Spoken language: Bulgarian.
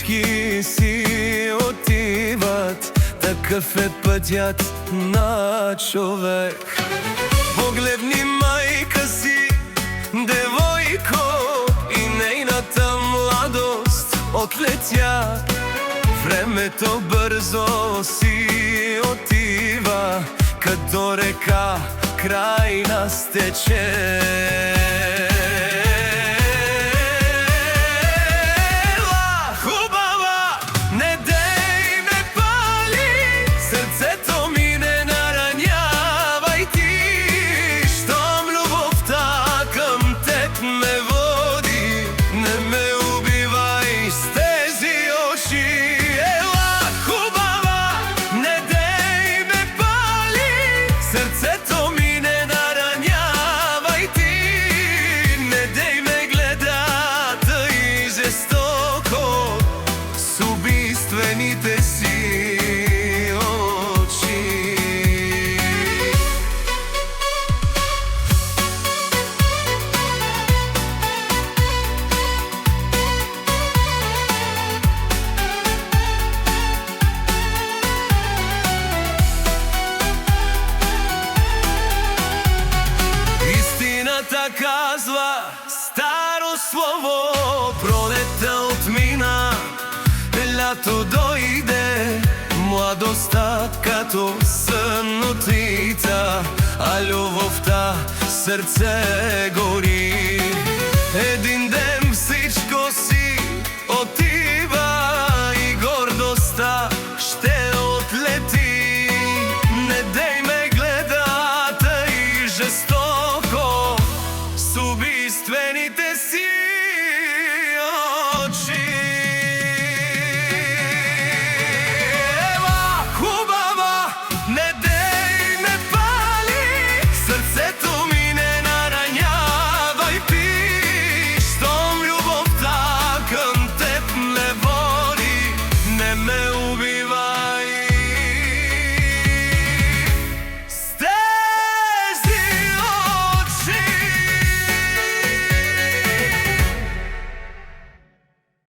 Всички си отиват, такъв е пътят на човек. Погледни майка си, девойко, и нейната младост отлетя. Времето бързо си отива, като река крайна стече. Убийствените си очи. Истината казва старо слово, пролетта отмина, лято дойде, младостта като сън отлита, а любовта сърце гори.